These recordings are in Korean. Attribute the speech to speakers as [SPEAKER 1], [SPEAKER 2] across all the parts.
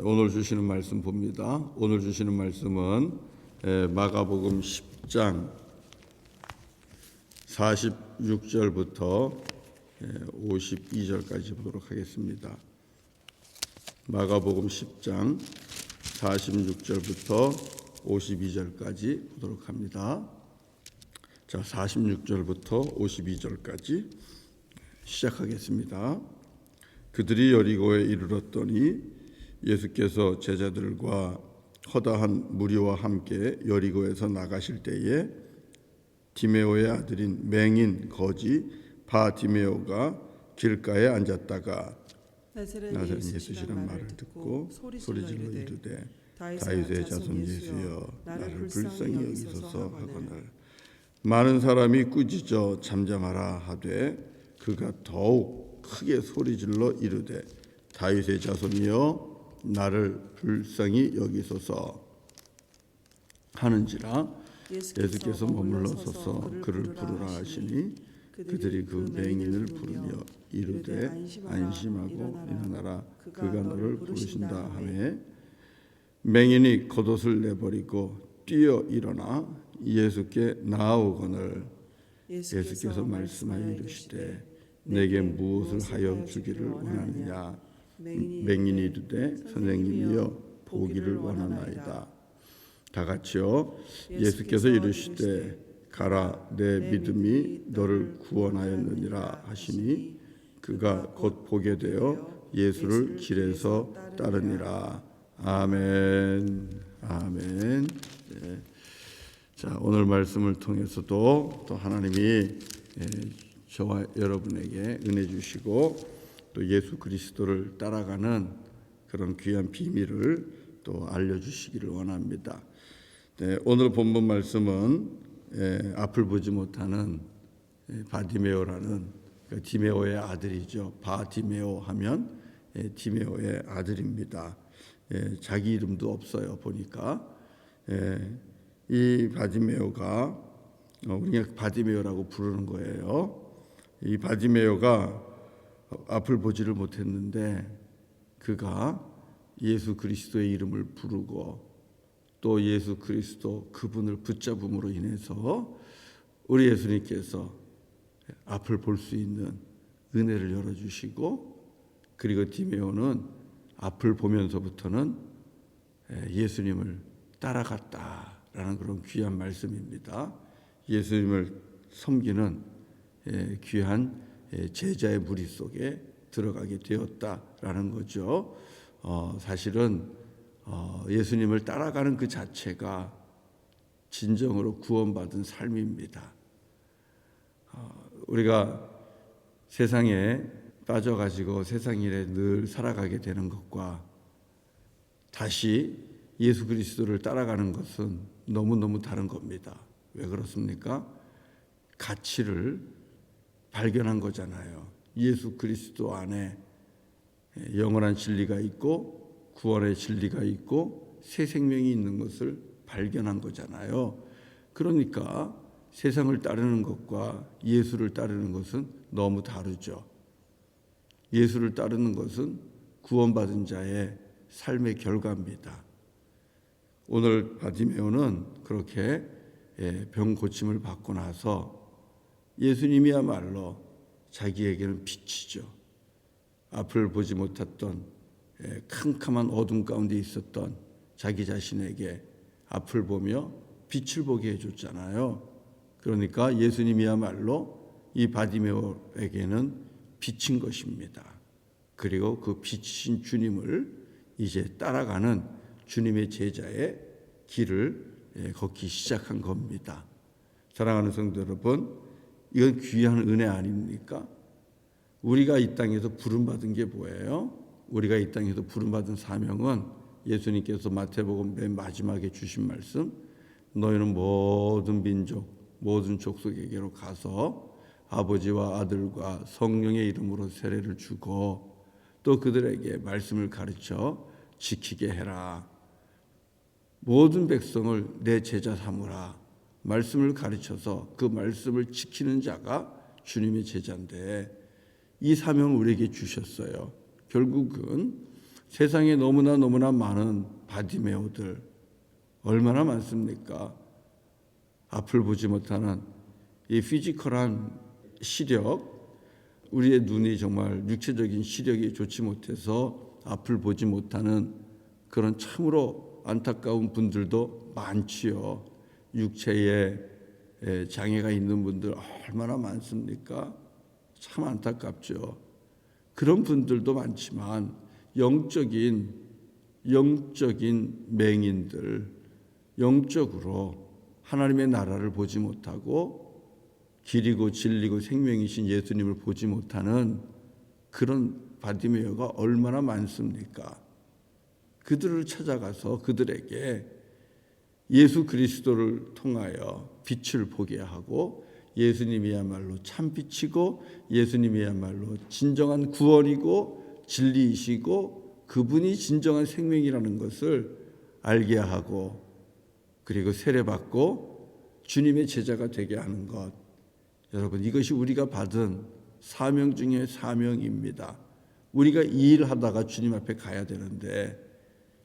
[SPEAKER 1] 오늘 주시는 말씀 봅니다. 오늘 주시는 말씀은 마가복음 10장 46절부터 52절까지 보도록 하겠습니다. 마가복음 10장 46절부터 52절까지 보도록 합니다. 자, 46절부터 52절까지 시작하겠습니다. 그들이 여리고에 이르렀더니 예수께서 제자들과 허다한 무리와 함께 여리고에서 나가실 때에 디메오의 아들인 맹인 거지 바디메오가 길가에 앉았다가 나사렛 예수시란 말을 듣고 소리질러 이르되 다윗의 자손 예수여 나를 불쌍히 여기소서 하거늘 많은 사람이 꾸짖어 잠잠하라 하되 그가 더욱 크게 소리질러 이르되 다윗의 자손이여 나를 불쌍히 여기소서 하는지라 예수께서 머물러 서서 그를 부르라 하시니 그들이 그 맹인을 부르며 이르되 안심하고 일어나라 그가 너를 부르신다 하매 맹인이 겉옷을 내버리고 뛰어 일어나 예수께 나아오거늘 예수께서 말씀하여 이르시되 내게 무엇을 하여 주기를 원하느냐 맹인이 이르되 선생님이여 보기를 원하나이다. 다 같이요. 예수께서 이르시되 가라 내 믿음이 너를 구원하였느니라 하시니 그가 곧 보게 되어 예수를 길에서 따르니라. 아멘. 아멘. 네. 자, 오늘 말씀을 통해서도 또 하나님이 저와 여러분에게 은혜 주시고 또 예수 그리스도를 따라가는 그런 귀한 비밀을 또 알려주시기를 원합니다. 네, 오늘 본문 말씀은 앞을 보지 못하는 바디메오라는 그러니까 디메오의 아들이죠. 바디메오 하면 디메오의 아들입니다. 자기 이름도 없어요. 보니까 이 바디메오가 우리가 바디메오라고 부르는 거예요. 이 바디메오가 앞을 보지를 못했는데 그가 예수 그리스도의 이름을 부르고 또 예수 그리스도 그분을 붙잡음으로 인해서 우리 예수님께서 앞을 볼 수 있는 은혜를 열어주시고 그리고 디메오는 앞을 보면서부터는 예수님을 따라갔다라는 그런 귀한 말씀입니다. 예수님을 섬기는 귀한 제자의 무리 속에 들어가게 되었다라는 거죠. 사실은 예수님을 따라가는 그 자체가 진정으로 구원받은 삶입니다. 우리가 세상에 빠져가지고 세상 일에 늘 살아가게 되는 것과 다시 예수 그리스도를 따라가는 것은 너무너무 다른 겁니다. 왜 그렇습니까? 가치를 발견한 거잖아요. 예수 그리스도 안에 영원한 진리가 있고 구원의 진리가 있고 새 생명이 있는 것을 발견한 거잖아요. 그러니까 세상을 따르는 것과 예수를 따르는 것은 너무 다르죠. 예수를 따르는 것은 구원받은 자의 삶의 결과입니다. 오늘 바디메오는 그렇게 병 고침을 받고 나서 예수님이야말로 자기에게는 빛이죠. 앞을 보지 못했던 캄캄한 어둠 가운데 있었던 자기 자신에게 앞을 보며 빛을 보게 해줬잖아요. 그러니까 예수님이야말로 이 바디메오에게는 빛인 것입니다. 그리고 그 빛이신 주님을 이제 따라가는 주님의 제자의 길을 걷기 시작한 겁니다. 사랑하는 성도 여러분, 이건 귀한 은혜 아닙니까? 우리가 이 땅에서 부름받은 게 뭐예요? 우리가 이 땅에서 부름받은 사명은 예수님께서 마태복음 맨 마지막에 주신 말씀 너희는 모든 민족, 모든 족속에게로 가서 아버지와 아들과 성령의 이름으로 세례를 주고 또 그들에게 말씀을 가르쳐 지키게 해라. 모든 백성을 내 제자 삼으라. 말씀을 가르쳐서 그 말씀을 지키는 자가 주님의 제자인데 이 사명을 우리에게 주셨어요. 결국은 세상에 너무나 많은 바디메오들 얼마나 많습니까? 앞을 보지 못하는 이 피지컬한 시력, 우리의 눈이 정말 육체적인 시력이 좋지 못해서 앞을 보지 못하는 그런 참으로 안타까운 분들도 많지요. 육체에 장애가 있는 분들 얼마나 많습니까? 참 안타깝죠. 그런 분들도 많지만 영적인 맹인들, 영적으로 하나님의 나라를 보지 못하고 길이고 진리고 생명이신 예수님을 보지 못하는 그런 바디메오가 얼마나 많습니까? 그들을 찾아가서 그들에게 예수 그리스도를 통하여 빛을 보게 하고 예수님이야말로 참빛이고 예수님이야말로 진정한 구원이고 진리이시고 그분이 진정한 생명이라는 것을 알게 하고 그리고 세례받고 주님의 제자가 되게 하는 것, 여러분 이것이 우리가 받은 사명 중에 사명입니다. 우리가 이 일 하다가 주님 앞에 가야 되는데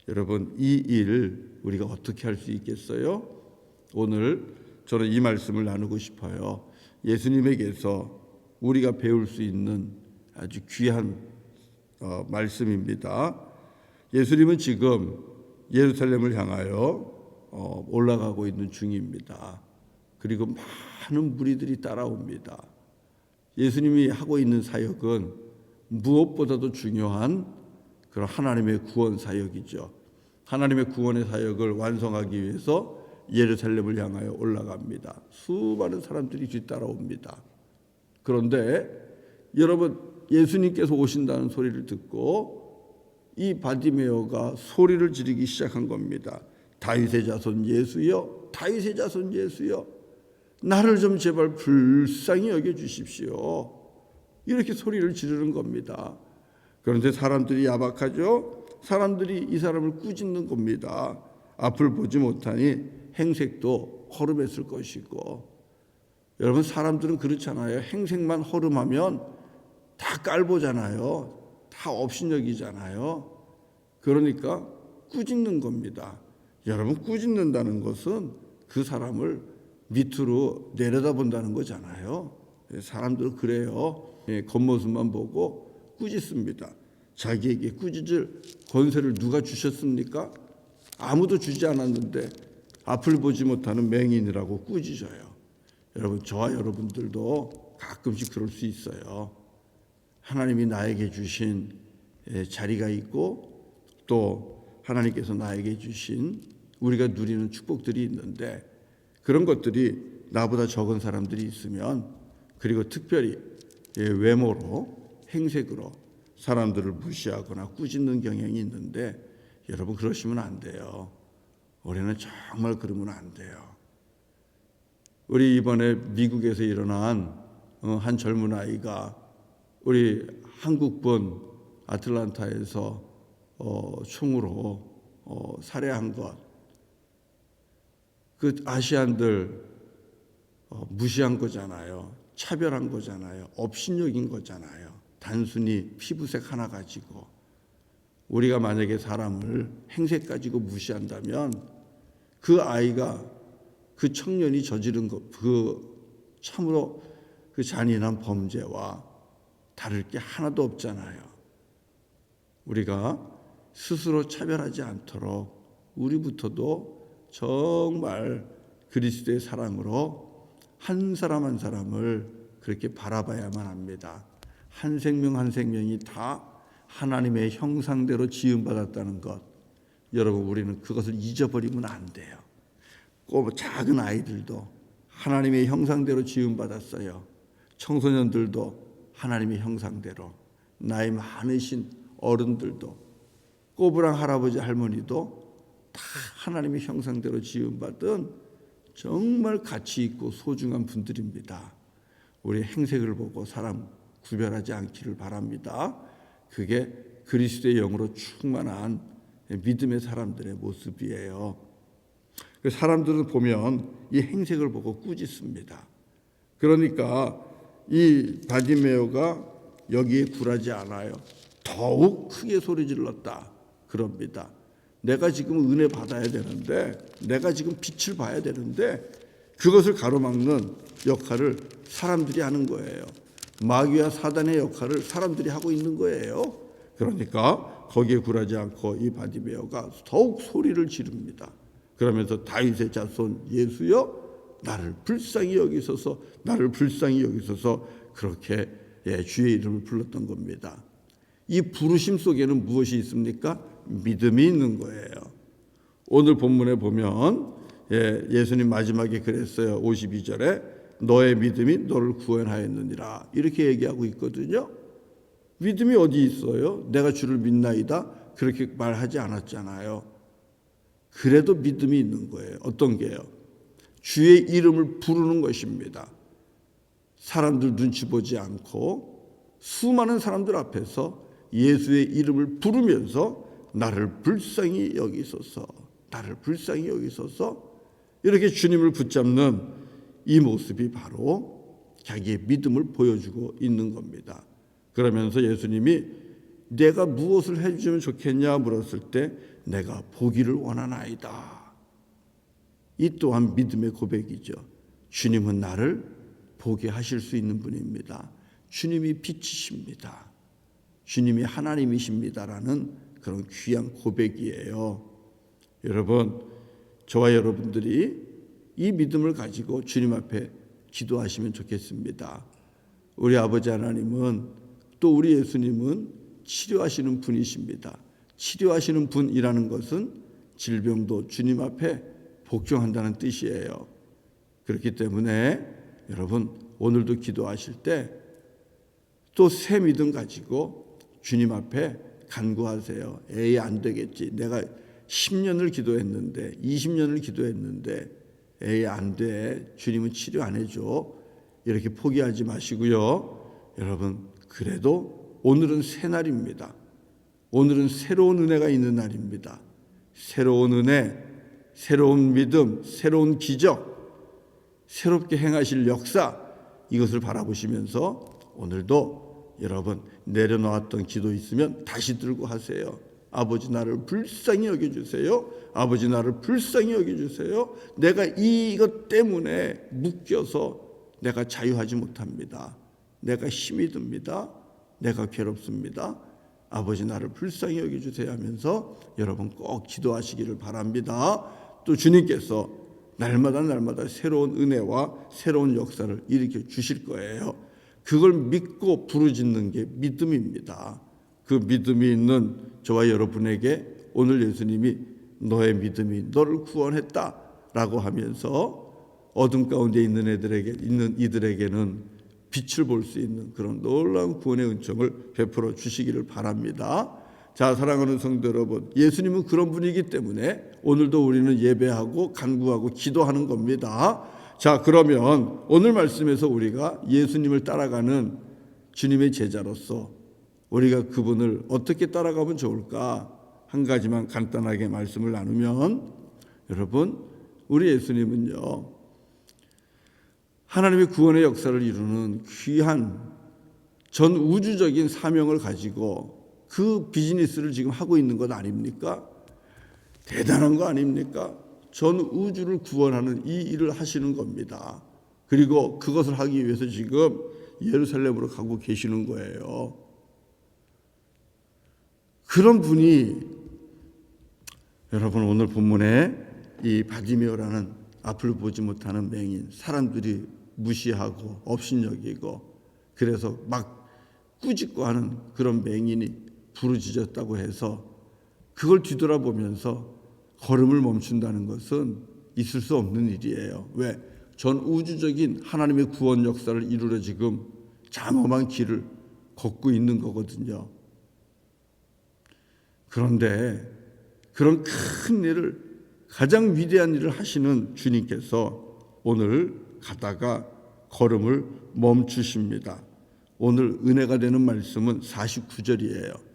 [SPEAKER 1] 여러분 이 일 우리가 어떻게 할 수 있겠어요? 오늘 저는 이 말씀을 나누고 싶어요. 예수님에게서 우리가 배울 수 있는 아주 귀한 말씀입니다. 예수님은 지금 예루살렘을 향하여 올라가고 있는 중입니다. 그리고 많은 무리들이 따라옵니다. 예수님이 하고 있는 사역은 무엇보다도 중요한 그런 하나님의 구원 사역이죠. 하나님의 구원의 사역을 완성하기 위해서 예루살렘을 향하여 올라갑니다. 수많은 사람들이 뒤따라옵니다. 그런데 여러분 예수님께서 오신다는 소리를 듣고 이 바디메오가 소리를 지르기 시작한 겁니다. 다윗의 자손 예수여, 다윗의 자손 예수여, 나를 좀 제발 불쌍히 여겨주십시오. 이렇게 소리를 지르는 겁니다. 그런데 사람들이 야박하죠. 사람들이 이 사람을 꾸짖는 겁니다. 앞을 보지 못하니 행색도 허름했을 것이고. 여러분 사람들은 그렇잖아요. 행색만 허름하면 다 깔보잖아요. 다 업신여기잖아요. 그러니까 꾸짖는 겁니다. 여러분 꾸짖는다는 것은 그 사람을 밑으로 내려다본다는 거잖아요. 사람들은 그래요. 겉모습만 보고 꾸짖습니다. 자기에게 꾸짖을 권세를 누가 주셨습니까? 아무도 주지 않았는데 앞을 보지 못하는 맹인이라고 꾸짖어요. 여러분 저와 여러분들도 가끔씩 그럴 수 있어요. 하나님이 나에게 주신 자리가 있고 또 하나님께서 나에게 주신 우리가 누리는 축복들이 있는데 그런 것들이 나보다 적은 사람들이 있으면 그리고 특별히 외모로 행색으로 사람들을 무시하거나 꾸짖는 경향이 있는데 여러분 그러시면 안 돼요. 우리는 정말 그러면 안 돼요. 우리 이번에 미국에서 일어난 한 젊은 아이가 우리 한국분 아틀란타에서 총으로 살해한 것, 그 아시안들 무시한 거잖아요. 차별한 거잖아요. 업신여긴 거잖아요. 단순히 피부색 하나 가지고 우리가 만약에 사람을 행색 가지고 무시한다면 그 아이가 그 청년이 저지른 것, 그 참으로 그 잔인한 범죄와 다를 게 하나도 없잖아요. 우리가 스스로 차별하지 않도록 우리부터도 정말 그리스도의 사랑으로 한 사람 한 사람을 그렇게 바라봐야만 합니다. 한 생명 한 생명이 다 하나님의 형상대로 지음받았다는 것, 여러분 우리는 그것을 잊어버리면 안 돼요. 꼭 작은 아이들도 하나님의 형상대로 지음받았어요. 청소년들도 하나님의 형상대로, 나이 많으신 어른들도, 꼬부랑 할아버지 할머니도 다 하나님의 형상대로 지음받은 정말 가치 있고 소중한 분들입니다. 우리 행색을 보고 사람 구별하지 않기를 바랍니다. 그게 그리스도의 영으로 충만한 믿음의 사람들의 모습이에요. 사람들은 보면 이 행색을 보고 꾸짖습니다. 그러니까 이 바디메오가 여기에 굴하지 않아요. 더욱 크게 소리 질렀다. 그럽니다. 내가 지금 은혜 받아야 되는데, 내가 지금 빛을 봐야 되는데 그것을 가로막는 역할을 사람들이 하는 거예요. 마귀와 사단의 역할을 사람들이 하고 있는 거예요. 그러니까 거기에 굴하지 않고 이 바디메어가 더욱 소리를 지릅니다. 그러면서 다윗의 자손 예수여 나를 불쌍히 여기소서, 나를 불쌍히 여기소서, 그렇게 주의 이름을 불렀던 겁니다. 이 부르심 속에는 무엇이 있습니까? 믿음이 있는 거예요. 오늘 본문에 보면 예수님 마지막에 그랬어요. 52절에 너의 믿음이 너를 구원하였느니라 이렇게 얘기하고 있거든요. 믿음이 어디 있어요? 내가 주를 믿나이다 그렇게 말하지 않았잖아요. 그래도 믿음이 있는 거예요. 어떤 게요? 주의 이름을 부르는 것입니다. 사람들 눈치 보지 않고 수많은 사람들 앞에서 예수의 이름을 부르면서 나를 불쌍히 여기소서, 나를 불쌍히 여기소서, 이렇게 주님을 붙잡는 이 모습이 바로 자기의 믿음을 보여주고 있는 겁니다. 그러면서 예수님이 내가 무엇을 해주면 좋겠냐 물었을 때 내가 보기를 원하나이다. 이 또한 믿음의 고백이죠. 주님은 나를 보게 하실 수 있는 분입니다. 주님이 빛이십니다. 주님이 하나님이십니다라는 그런 귀한 고백이에요. 여러분, 저와 여러분들이 이 믿음을 가지고 주님 앞에 기도하시면 좋겠습니다. 우리 아버지 하나님은, 또 우리 예수님은 치료하시는 분이십니다. 치료하시는 분이라는 것은 질병도 주님 앞에 복종한다는 뜻이에요. 그렇기 때문에 여러분 오늘도 기도하실 때 또 새 믿음 가지고 주님 앞에 간구하세요. 에이 안 되겠지. 내가 10년을 기도했는데 20년을 기도했는데 에이 안 돼. 주님은 치료 안 해줘. 이렇게 포기하지 마시고요. 여러분 그래도 오늘은 새 날입니다. 오늘은 새로운 은혜가 있는 날입니다. 새로운 은혜, 새로운 믿음, 새로운 기적, 새롭게 행하실 역사, 이것을 바라보시면서 오늘도 여러분 내려놓았던 기도 있으면 다시 들고 하세요. 아버지 나를 불쌍히 여겨주세요. 아버지 나를 불쌍히 여겨주세요. 내가 이것 때문에 묶여서 내가 자유하지 못합니다. 내가 힘이 듭니다. 내가 괴롭습니다. 아버지 나를 불쌍히 여겨주세요 하면서 여러분 꼭 기도하시기를 바랍니다. 또 주님께서 날마다 새로운 은혜와 새로운 역사를 일으켜 주실 거예요. 그걸 믿고 부르짖는 게 믿음입니다. 그 믿음이 있는 저와 여러분에게 오늘 예수님이 너의 믿음이 너를 구원했다라고 하면서 어둠 가운데 있는 이들에게는 빛을 볼 수 있는 그런 놀라운 구원의 은총을 베풀어 주시기를 바랍니다. 자, 사랑하는 성도 여러분, 예수님은 그런 분이기 때문에 오늘도 우리는 예배하고 간구하고 기도하는 겁니다. 자, 그러면 오늘 말씀에서 우리가 예수님을 따라가는 주님의 제자로서 우리가 그분을 어떻게 따라가면 좋을까? 한 가지만 간단하게 말씀을 나누면, 여러분, 우리 예수님은요, 하나님의 구원의 역사를 이루는 귀한 전 우주적인 사명을 가지고 그 비즈니스를 지금 하고 있는 것 아닙니까? 대단한 거 아닙니까? 전 우주를 구원하는 이 일을 하시는 겁니다. 그리고 그것을 하기 위해서 지금 예루살렘으로 가고 계시는 거예요. 그런 분이 여러분 오늘 본문에 이 바디메오라는 앞을 보지 못하는 맹인, 사람들이 무시하고 업신여기고 그래서 막 꾸짖고 하는 그런 맹인이 부르짖었다고 해서 그걸 뒤돌아보면서 걸음을 멈춘다는 것은 있을 수 없는 일이에요. 왜? 전 우주적인 하나님의 구원 역사를 이루려 지금 장엄한 길을 걷고 있는 거거든요. 그런데 그런 큰 일을, 가장 위대한 일을 하시는 주님께서 오늘 가다가 걸음을 멈추십니다. 오늘 은혜가 되는 말씀은 49절이에요.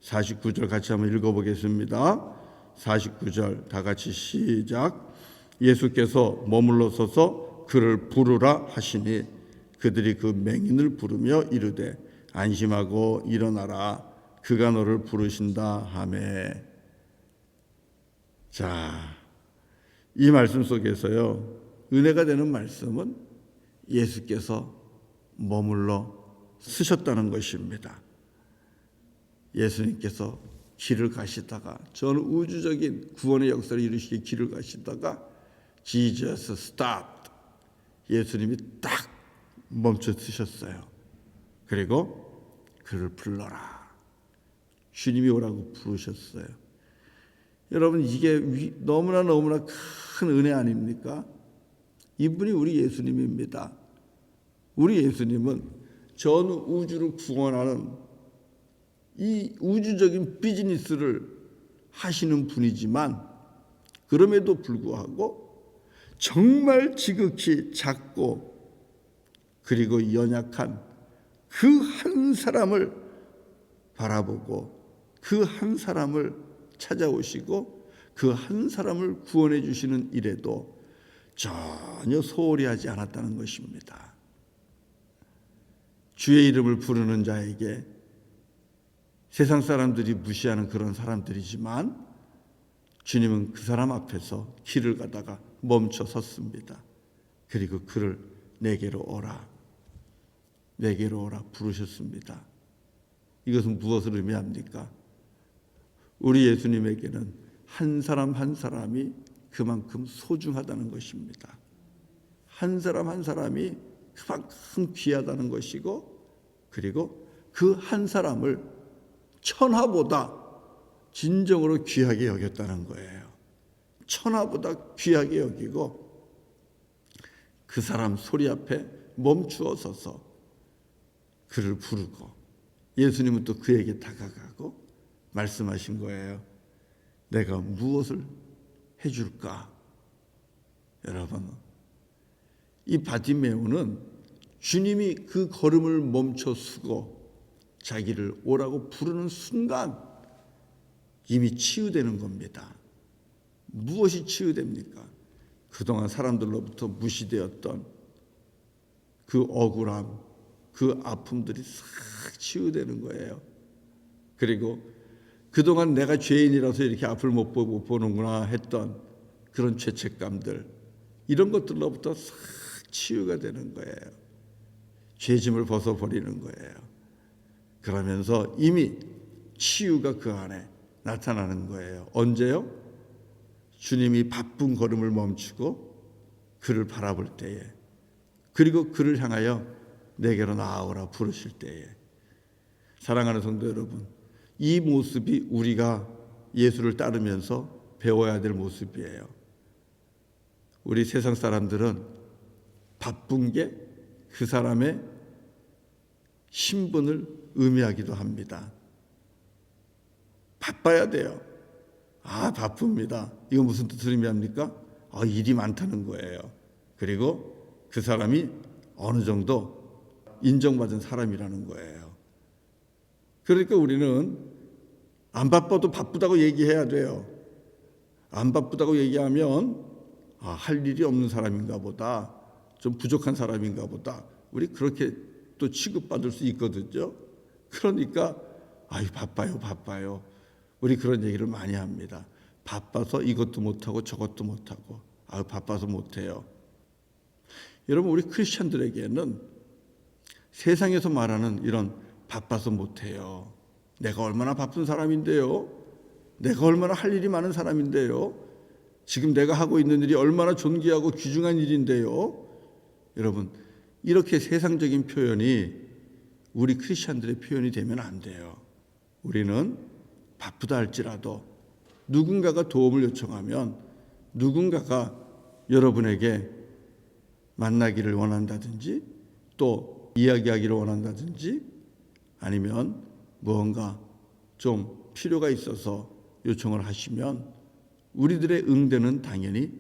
[SPEAKER 1] 49절 같이 한번 읽어보겠습니다. 49절 다 같이 시작. 예수께서 머물러 서서 그를 부르라 하시니 그들이 그 맹인을 부르며 이르되 안심하고 일어나라 그가 너를 부르신다 하매. 자, 이 말씀 속에서요, 은혜가 되는 말씀은 예수께서 머물러 쓰셨다는 것입니다. 예수님께서 길을 가시다가, 전 우주적인 구원의 역사를 이루시기 길을 가시다가 Jesus stopped. 예수님이 딱 멈춰 쓰셨어요. 그리고 그를 불러라. 주님이 오라고 부르셨어요. 여러분, 이게 너무나 큰 은혜 아닙니까? 이분이 우리 예수님입니다. 우리 예수님은 전 우주를 구원하는 이 우주적인 비즈니스를 하시는 분이지만, 그럼에도 불구하고 정말 지극히 작고 그리고 연약한 그 한 사람을 바라보고 그 한 사람을 찾아오시고 그 한 사람을 구원해 주시는 일에도 전혀 소홀히 하지 않았다는 것입니다. 주의 이름을 부르는 자에게 세상 사람들이 무시하는 그런 사람들이지만 주님은 그 사람 앞에서 길을 가다가 멈춰 섰습니다. 그리고 그를 내게로 오라, 내게로 오라 부르셨습니다. 이것은 무엇을 의미합니까? 우리 예수님에게는 한 사람 한 사람이 그만큼 소중하다는 것입니다. 한 사람 한 사람이 그만큼 귀하다는 것이고, 그리고 그 한 사람을 천하보다 진정으로 귀하게 여겼다는 거예요. 천하보다 귀하게 여기고 그 사람 소리 앞에 멈추어 서서 그를 부르고, 예수님은 또 그에게 다가가고 말씀하신 거예요. 내가 무엇을 해줄까? 여러분, 이 바디메오는 주님이 그 걸음을 멈춰 서고 자기를 오라고 부르는 순간 이미 치유되는 겁니다. 무엇이 치유됩니까? 그동안 사람들로부터 무시되었던 그 억울함, 그 아픔들이 싹 치유되는 거예요. 그리고 그동안 내가 죄인이라서 이렇게 앞을 못 보는구나 했던 그런 죄책감들, 이런 것들로부터 싹 치유가 되는 거예요. 죄짐을 벗어버리는 거예요. 그러면서 이미 치유가 그 안에 나타나는 거예요. 언제요? 주님이 바쁜 걸음을 멈추고 그를 바라볼 때에, 그리고 그를 향하여 내게로 나아오라 부르실 때에. 사랑하는 성도 여러분, 이 모습이 우리가 예수를 따르면서 배워야 될 모습이에요. 우리 세상 사람들은 바쁜 게 그 사람의 신분을 의미하기도 합니다. 바빠야 돼요. 바쁩니다. 이거 무슨 뜻을 의미합니까? 일이 많다는 거예요. 그리고 그 사람이 어느 정도 인정받은 사람이라는 거예요. 그러니까 우리는 안 바빠도 바쁘다고 얘기해야 돼요. 안 바쁘다고 얘기하면 할 일이 없는 사람인가 보다, 좀 부족한 사람인가 보다, 우리 그렇게 또 취급받을 수 있거든요. 그러니까 바빠요. 우리 그런 얘기를 많이 합니다. 바빠서 이것도 못하고 저것도 못하고, 바빠서 못해요. 여러분, 우리 크리스천들에게는 세상에서 말하는 이런 바빠서 못해요, 내가 얼마나 바쁜 사람인데요, 내가 얼마나 할 일이 많은 사람인데요, 지금 내가 하고 있는 일이 얼마나 존귀하고 귀중한 일인데요. 여러분, 이렇게 세상적인 표현이 우리 크리스천들의 표현이 되면 안 돼요. 우리는 바쁘다 할지라도 누군가가 도움을 요청하면, 누군가가 여러분에게 만나기를 원한다든지 또 이야기하기를 원한다든지 아니면 무언가 좀 필요가 있어서 요청을 하시면 우리들의 응대는 당연히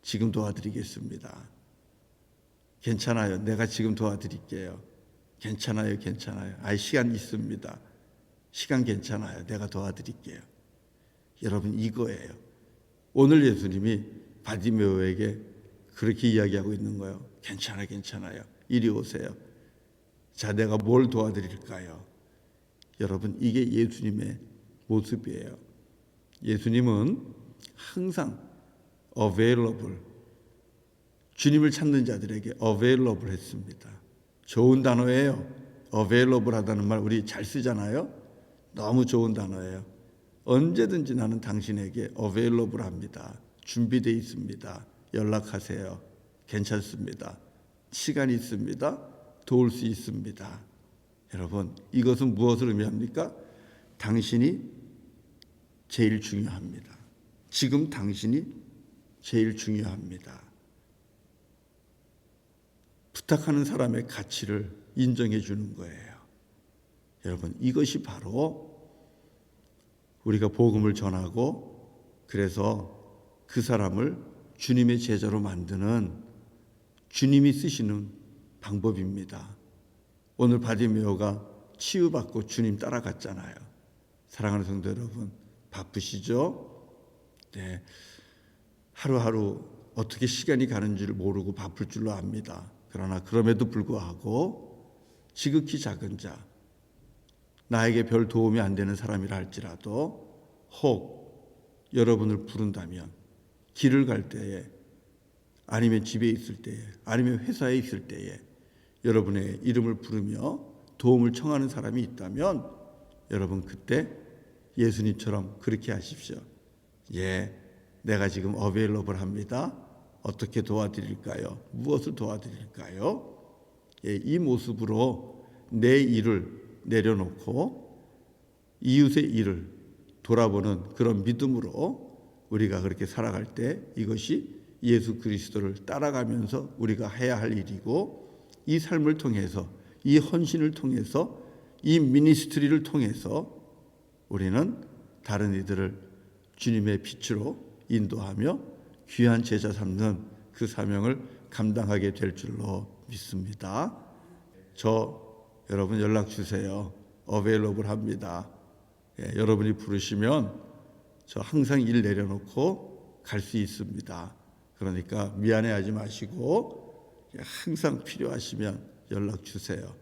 [SPEAKER 1] 지금 도와드리겠습니다. 괜찮아요. 내가 지금 도와드릴게요. 괜찮아요. 시간 있습니다. 시간 괜찮아요. 내가 도와드릴게요. 여러분, 이거예요. 오늘 예수님이 바디메오에게 그렇게 이야기하고 있는 거예요. 괜찮아요. 이리 오세요. 자, 내가 뭘 도와드릴까요? 여러분, 이게 예수님의 모습이에요. 예수님은 항상 available, 주님을 찾는 자들에게 available 했습니다. 좋은 단어예요. available 하다는 말 우리 잘 쓰잖아요. 너무 좋은 단어예요. 언제든지 나는 당신에게 available 합니다. 준비되어 있습니다. 연락하세요. 괜찮습니다. 시간이 있습니다. 도울 수 있습니다. 여러분, 이것은 무엇을 의미합니까? 당신이 제일 중요합니다. 지금 당신이 제일 중요합니다. 부탁하는 사람의 가치를 인정해 주는 거예요. 여러분, 이것이 바로 우리가 복음을 전하고 그래서 그 사람을 주님의 제자로 만드는 주님이 쓰시는 방법입니다. 오늘 바디메오가 치유받고 주님 따라갔잖아요. 사랑하는 성도 여러분, 바쁘시죠? 네, 하루하루 어떻게 시간이 가는 줄 모르고 바쁠 줄로 압니다. 그러나 그럼에도 불구하고 지극히 작은 자, 나에게 별 도움이 안 되는 사람이라 할지라도 혹 여러분을 부른다면 길을 갈 때에 아니면 집에 있을 때에 아니면 회사에 있을 때에 여러분의 이름을 부르며 도움을 청하는 사람이 있다면 여러분 그때 예수님처럼 그렇게 하십시오. 예, 내가 지금 어베일러블 합니다. 어떻게 도와드릴까요? 무엇을 도와드릴까요? 예, 이 모습으로 내 일을 내려놓고 이웃의 일을 돌아보는 그런 믿음으로 우리가 그렇게 살아갈 때 이것이 예수 그리스도를 따라가면서 우리가 해야 할 일이고 이 삶을 통해서 이 헌신을 통해서 이 미니스트리를 통해서 우리는 다른 이들을 주님의 빛으로 인도하며 귀한 제자 삼는 그 사명을 감당하게 될 줄로 믿습니다. 여러분 연락 주세요. 어베일러블 합니다. 예, 여러분이 부르시면 저 항상 일 내려놓고 갈 수 있습니다. 그러니까 미안해하지 마시고 항상 필요하시면 연락 주세요.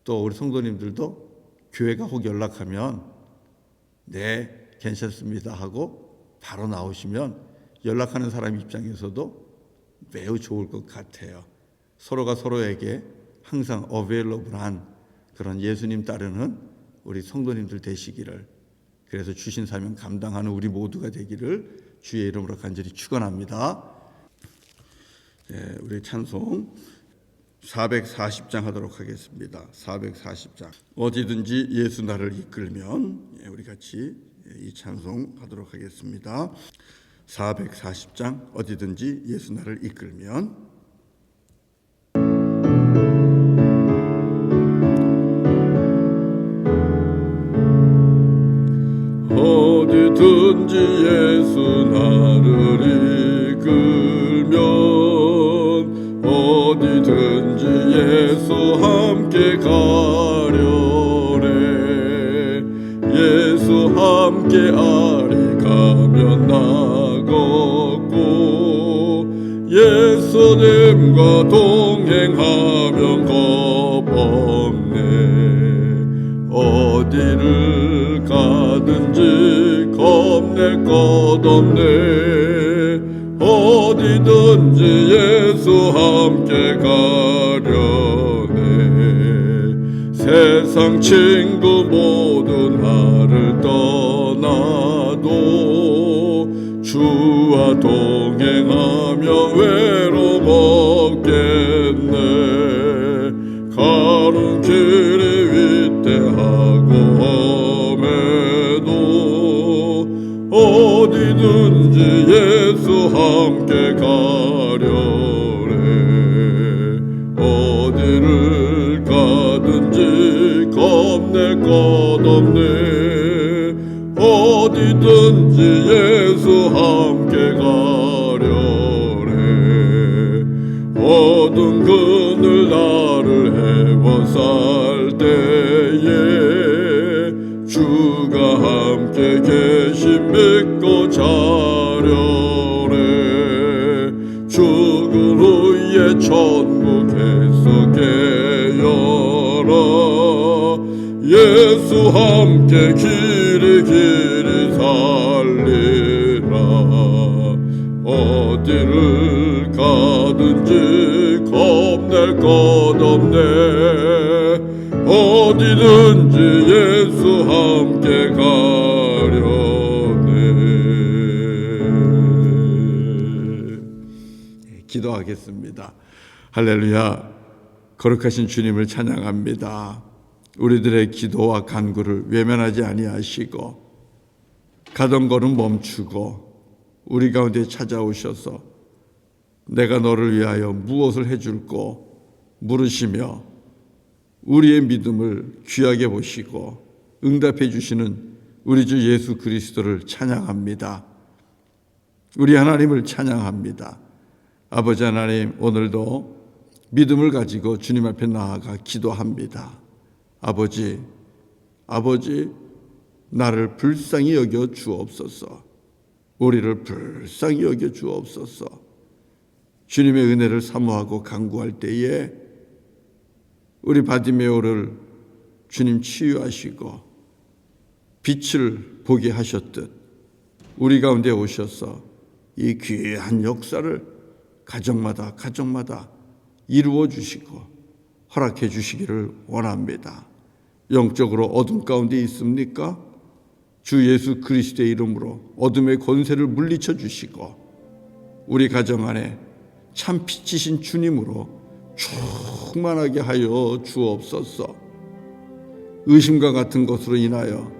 [SPEAKER 1] 또 우리 성도님들도 교회가 혹 연락하면 네 괜찮습니다 하고 바로 나오시면 연락하는 사람 입장에서도 매우 좋을 것 같아요. 서로가 서로에게 항상 어베일러블한 그런 예수님 따르는 우리 성도님들 되시기를, 그래서 주신 사명 감당하는 우리 모두가 되기를 주의 이름으로 간절히 축원합니다. 네, 우리 찬송 440장 하도록 하겠습니다. 440장. 어디든지 예수 나를 이끌면, 우리 같이 이 찬송 하도록 하겠습니다. 440장. 어디든지 예수 나를 이끌면. 어디든지 예수 나를 이끌면, 어디든지 예수 함께 가려래. 예수 함께 아리 가면 나 걷고, 예수님과 동행하면 겁 없네. 어디를 가든지 겁낼 것 없네. 어디든지 예수 함께 가려네. 세상 친구 모두 나를 떠나도 주와 동행하며 외로움 없겠네. 가는 길이 위태하고 험해도 어디든지 예수 함께 가려래. 어디를 가든지 겁낼 것 없네. 어디든지 예수 함께 가려래. 어두운 그늘 나를 헤워살 때에 주가 함께 계심 믿고 자려래. 죽은 후에 천국에서 깨어라. 예수 함께 길이 길이 살려래. 기도하겠습니다. 할렐루야. 거룩하신 주님을 찬양합니다. 우리들의 기도와 간구를 외면하지 아니하시고 가던 걸음 멈추고 우리 가운데 찾아오셔서 내가 너를 위하여 무엇을 해줄꼬 물으시며 우리의 믿음을 귀하게 보시고 응답해 주시는 우리 주 예수 그리스도를 찬양합니다. 우리 하나님을 찬양합니다. 아버지 하나님, 오늘도 믿음을 가지고 주님 앞에 나아가 기도합니다. 아버지, 나를 불쌍히 여겨 주옵소서. 우리를 불쌍히 여겨 주옵소서. 주님의 은혜를 사모하고 간구할 때에 우리 바디메오를 주님 치유하시고 빛을 보게 하셨듯 우리 가운데 오셔서 이 귀한 역사를 가정마다 이루어 주시고 허락해 주시기를 원합니다. 영적으로 어둠 가운데 있습니까? 주 예수 그리스도의 이름으로 어둠의 권세를 물리쳐 주시고 우리 가정 안에 참 빛이신 주님으로 충만하게 하여 주옵소서. 의심과 같은 것으로 인하여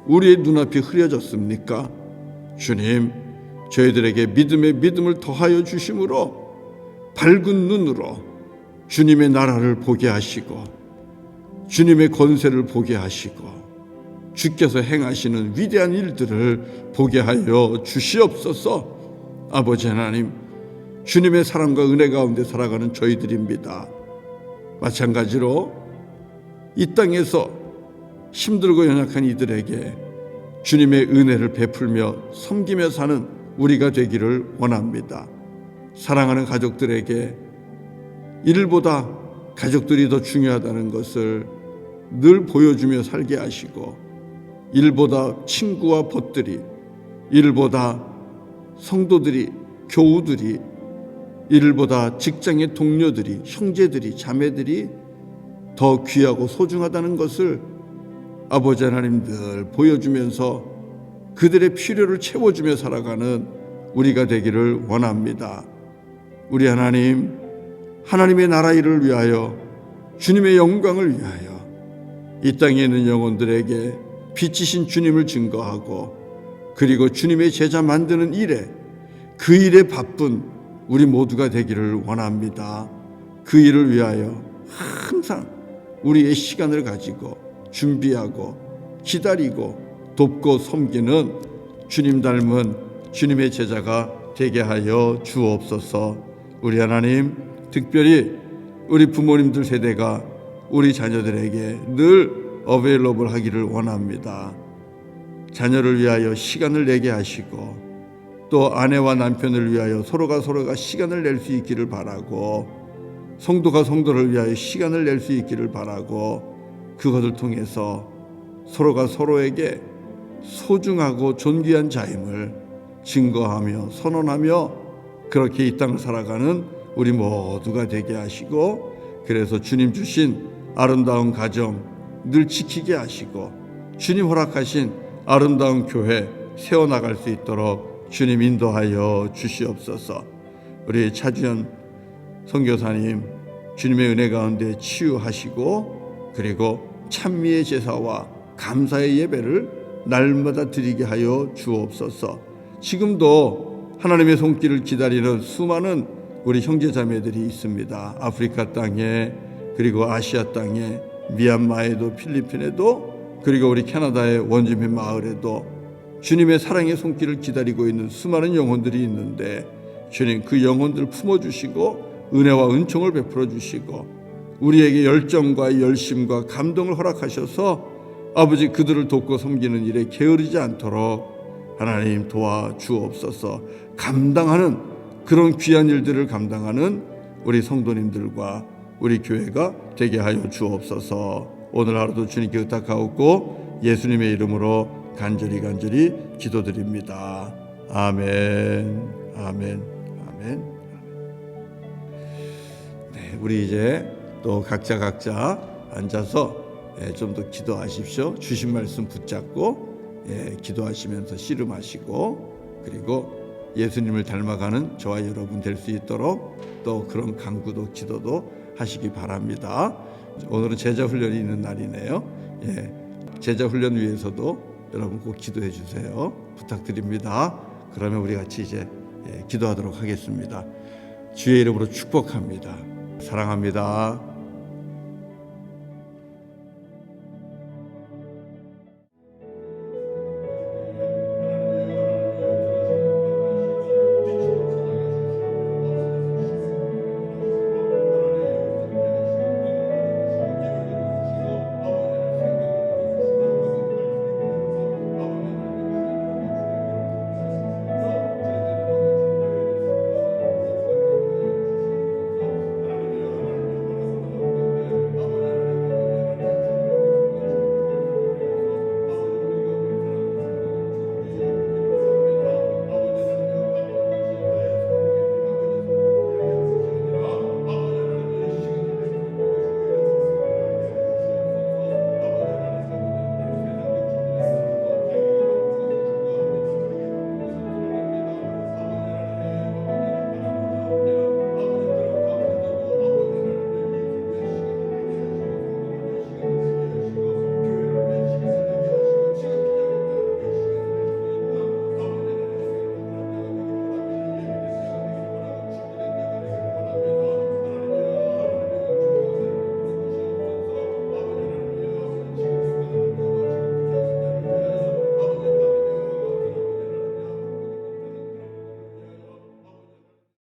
[SPEAKER 1] 우리의 눈앞이 흐려졌습니까? 주님, 저희들에게 믿음의 믿음을 더하여 주심으로 밝은 눈으로 주님의 나라를 보게 하시고 주님의 권세를 보게 하시고 주께서 행하시는 위대한 일들을 보게 하여 주시옵소서. 아버지 하나님, 주님의 사랑과 은혜 가운데 살아가는 저희들입니다. 마찬가지로 이 땅에서 힘들고 연약한 이들에게 주님의 은혜를 베풀며 섬기며 사는 우리가 되기를 원합니다. 사랑하는 가족들에게 일보다 가족들이 더 중요하다는 것을 늘 보여주며 살게 하시고 일보다 친구와 벗들이, 일보다 성도들이, 교우들이, 일보다 직장의 동료들이, 형제들이, 자매들이 더 귀하고 소중하다는 것을 아버지 하나님 늘 보여주면서 그들의 필요를 채워주며 살아가는 우리가 되기를 원합니다. 우리 하나님, 하나님의 나라 일을 위하여 주님의 영광을 위하여 이 땅에 있는 영혼들에게 빛이신 주님을 증거하고 그리고 주님의 제자 만드는 일에 그 일에 바쁜 우리 모두가 되기를 원합니다. 그 일을 위하여 항상 우리의 시간을 가지고 준비하고 기다리고 돕고 섬기는 주님 닮은 주님의 제자가 되게 하여 주옵소서. 우리 하나님, 특별히 우리 부모님들 세대가 우리 자녀들에게 늘 어베일러블 하기를 원합니다. 자녀를 위하여 시간을 내게 하시고 또 아내와 남편을 위하여 서로가 시간을 낼 수 있기를 바라고 성도가 성도를 위하여 시간을 낼 수 있기를 바라고 그것을 통해서 서로가 서로에게 소중하고 존귀한 자임을 증거하며 선언하며 그렇게 이 땅을 살아가는 우리 모두가 되게 하시고 그래서 주님 주신 아름다운 가정 늘 지키게 하시고 주님 허락하신 아름다운 교회 세워나갈 수 있도록 주님 인도하여 주시옵소서. 우리 차주연 선교사님 주님의 은혜 가운데 치유하시고 그리고 찬미의 제사와 감사의 예배를 날마다 드리게 하여 주옵소서. 지금도 하나님의 손길을 기다리는 수많은 우리 형제자매들이 있습니다. 아프리카 땅에 그리고 아시아 땅에 미얀마에도 필리핀에도 그리고 우리 캐나다의 원주민 마을에도 주님의 사랑의 손길을 기다리고 있는 수많은 영혼들이 있는데 주님 그 영혼들을 품어주시고 은혜와 은총을 베풀어 주시고 우리에게 열정과 열심과 감동을 허락하셔서 아버지 그들을 돕고 섬기는 일에 게으르지 않도록 하나님 도와주옵소서. 감당하는 그런 귀한 일들을 감당하는 우리 성도님들과 우리 교회가 되게 하여 주옵소서. 오늘 하루도 주님께 의탁하옵고 예수님의 이름으로 간절히 기도드립니다. 아멘, 아멘, 아멘. 네, 우리 이제 또 각자 앉아서 좀 더 기도하십시오. 주신 말씀 붙잡고 기도하시면서 씨름하시고 그리고 예수님을 닮아가는 저와 여러분 될 수 있도록 또 그런 간구도 기도도 하시기 바랍니다. 오늘은 제자 훈련이 있는 날이네요. 제자 훈련 위해서도 여러분 꼭 기도해 주세요. 부탁드립니다. 그러면 우리 같이 이제 기도하도록 하겠습니다. 주의 이름으로 축복합니다. 사랑합니다.